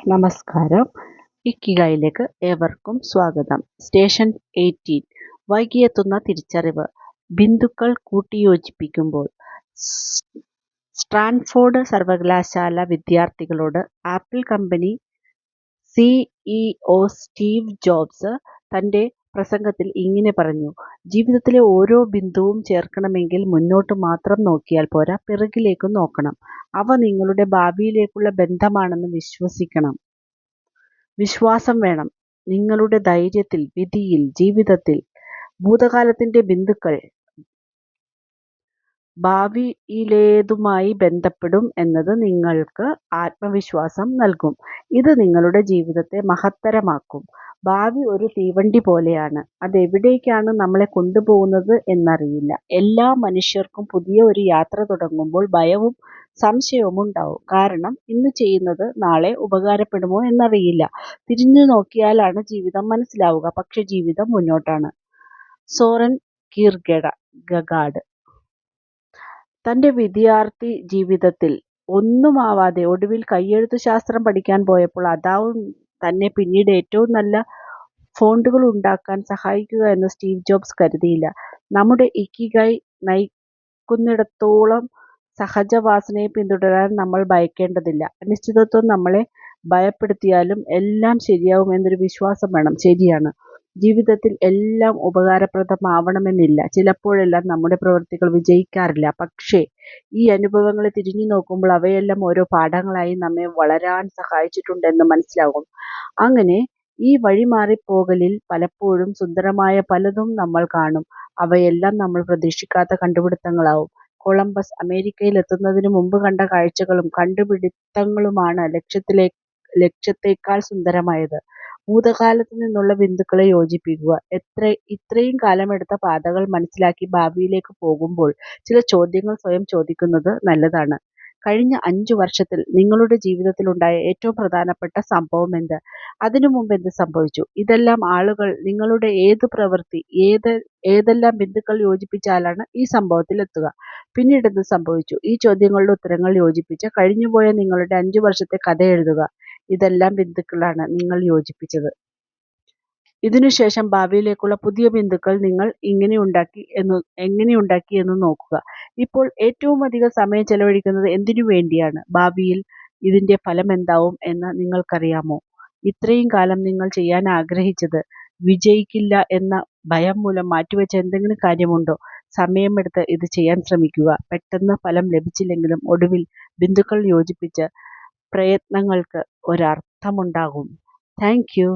നമസ്കാരം. ഇക്കിഗായിലേക്ക് ഏവർക്കും സ്വാഗതം. സ്റ്റേഷൻ 18 വൈകിയെത്തുന്ന തിരിച്ചറിവ്. ബിന്ദുക്കൾ കൂട്ടിയോജിപ്പിക്കുമ്പോൾ. സ്റ്റാൻഫോർഡ് സർവകലാശാല വിദ്യാർത്ഥികളോട് apple company CEO Steve jobs തന്റെ പ്രസംഗത്തിൽ ഇങ്ങനെ പറഞ്ഞു: ജീവിതത്തിലെ ഓരോ ബിന്ദുവും ചേർക്കണമെങ്കിൽ മുന്നോട്ട് മാത്രം നോക്കിയാൽ പോരാ, പിറകിലേക്കും നോക്കണം. അവ നിങ്ങളുടെ ഭാവിയിലേക്കുള്ള ബന്ധമാണെന്ന് വിശ്വസിക്കണം. വിശ്വാസം വേണം നിങ്ങളുടെ ധൈര്യത്തിൽ, വിധിയിൽ, ജീവിതത്തിൽ. ഭൂതകാലത്തിന്റെ ബിന്ദുക്കൾ ഭാവിയിലേതുമായി ബന്ധപ്പെടും എന്നത് നിങ്ങൾക്ക് ആത്മവിശ്വാസം നൽകും. ഇത് നിങ്ങളുടെ ജീവിതത്തെ മഹത്തരമാക്കും. ഭാവി ഒരു തീവണ്ടി പോലെയാണ്. അതെവിടേക്കാണ് നമ്മളെ കൊണ്ടുപോകുന്നത് എന്നറിയില്ല. എല്ലാ മനുഷ്യർക്കും പുതിയ ഒരു യാത്ര തുടങ്ങുമ്പോൾ ഭയവും സംശയവും ഉണ്ടാവും. കാരണം ഇന്ന് ചെയ്യുന്നത് നാളെ ഉപകാരപ്പെടുമോ എന്നറിയില്ല. തിരിഞ്ഞു നോക്കിയാലാണ് ജീവിതം മനസ്സിലാവുക. പക്ഷെ ജീവിതം മുന്നോട്ടാണ്. സോറൻ കീർഗഗാഡ് തന്റെ വിദ്യാർത്ഥി ജീവിതത്തിൽ ഒന്നുമാവാതെ ഒടുവിൽ കയ്യെഴുത്തുശാസ്ത്രം പഠിക്കാൻ പോയപ്പോൾ അതാവും തന്നെ പിന്നീട് ഏറ്റവും നല്ല ഫോണ്ടുകൾ ഉണ്ടാക്കാൻ സഹായിക്കുക എന്ന് സ്റ്റീവ് ജോബ്സ് കരുതിയില്ല. നമ്മുടെ ഇക്കിഗായ് നയിക്കുന്നിടത്തോളം സഹജവാസനയെ പിന്തുടരാൻ നമ്മൾ ഭയക്കേണ്ടതില്ല. അനിശ്ചിതത്വം നമ്മളെ ഭയപ്പെടുത്തിയാലും എല്ലാം ശരിയാവും എന്നൊരു വിശ്വാസം വേണം. ശരിയാണ്, ജീവിതത്തിൽ എല്ലാം ഉപകാരപ്രദമാവണമെന്നില്ല. ചിലപ്പോഴെല്ലാം നമ്മുടെ പ്രവൃത്തികൾ വിജയിക്കാറില്ല. പക്ഷേ ഈ അനുഭവങ്ങളെ തിരിഞ്ഞു നോക്കുമ്പോൾ അവയെല്ലാം ഓരോ പാഠങ്ങളായി നമ്മെ വളരാൻ സഹായിച്ചിട്ടുണ്ടെന്ന് മനസ്സിലാകും. അങ്ങനെ ഈ വഴിമാറിപ്പോകലിൽ പലപ്പോഴും സുന്ദരമായ പലതും നമ്മൾ കാണും. അവയെല്ലാം നമ്മൾ പ്രതീക്ഷിക്കാത്ത കണ്ടുപിടുത്തങ്ങളാവും. കൊളംബസ് അമേരിക്കയിൽ എത്തുന്നതിനു മുമ്പ് കണ്ട കാഴ്ചകളും കണ്ടുപിടിത്തങ്ങളുമാണ് ലക്ഷ്യത്തേക്കാൾ സുന്ദരമായത്. ഭൂതകാലത്തു നിന്നുള്ള ബിന്ദുക്കളെ യോജിപ്പിക്കുക. ഇത്രയും കാലമെടുത്ത പാതകൾ മനസ്സിലാക്കി ഭാവിയിലേക്ക് പോകുമ്പോൾ ചില ചോദ്യങ്ങൾ സ്വയം ചോദിക്കുന്നത് നല്ലതാണ്. കഴിഞ്ഞ 5 വർഷത്തിൽ നിങ്ങളുടെ ജീവിതത്തിലുണ്ടായ ഏറ്റവും പ്രധാനപ്പെട്ട സംഭവം എന്ത്? അതിനു മുമ്പ് എന്ത് സംഭവിച്ചു? ഇതെല്ലാം ആളുകൾ നിങ്ങളുടെ ഏത് പ്രവൃത്തി, ഏതെല്ലാം ബിന്ദുക്കൾ യോജിപ്പിച്ചാലാണ് ഈ സംഭവത്തിൽ എത്തുക? പിന്നീട് എന്ത് സംഭവിച്ചു? ഈ ചോദ്യങ്ങളുടെ ഉത്തരങ്ങൾ യോജിപ്പിച്ച് കഴിഞ്ഞുപോയ നിങ്ങളുടെ 5 വർഷത്തെ കഥ എഴുതുക. ഇതെല്ലാം ബിന്ദുക്കളാണ് നിങ്ങൾ യോജിപ്പിച്ചത്. ഇതിനുശേഷം ഭാവിയിലേക്കുള്ള പുതിയ ബിന്ദുക്കൾ നിങ്ങൾ എങ്ങനെയുണ്ടാക്കി എന്ന് നോക്കുക. ഇപ്പോൾ ഏറ്റവും അധികം സമയം ചെലവഴിക്കുന്നത് എന്തിനു വേണ്ടിയാണ്? ഭാവിയിൽ ഇതിന്റെ ഫലം എന്താവും എന്ന് നിങ്ങൾക്കറിയാമോ? ഇത്രയും കാലം നിങ്ങൾ ചെയ്യാൻ ആഗ്രഹിച്ചത് വിജയിക്കില്ല എന്ന ഭയം മൂലം മാറ്റിവെച്ച എന്തെങ്കിലും കാര്യമുണ്ടോ? സമയമെടുത്ത് ഇത് ചെയ്യാൻ ശ്രമിക്കുക. പെട്ടെന്ന് ഫലം ലഭിച്ചില്ലെങ്കിലും ഒടുവിൽ ബിന്ദുക്കൾ യോജിപ്പിച്ച് പ്രയത്നങ്ങൾക്ക് ഒരർത്ഥമുണ്ടാകും. Thank you.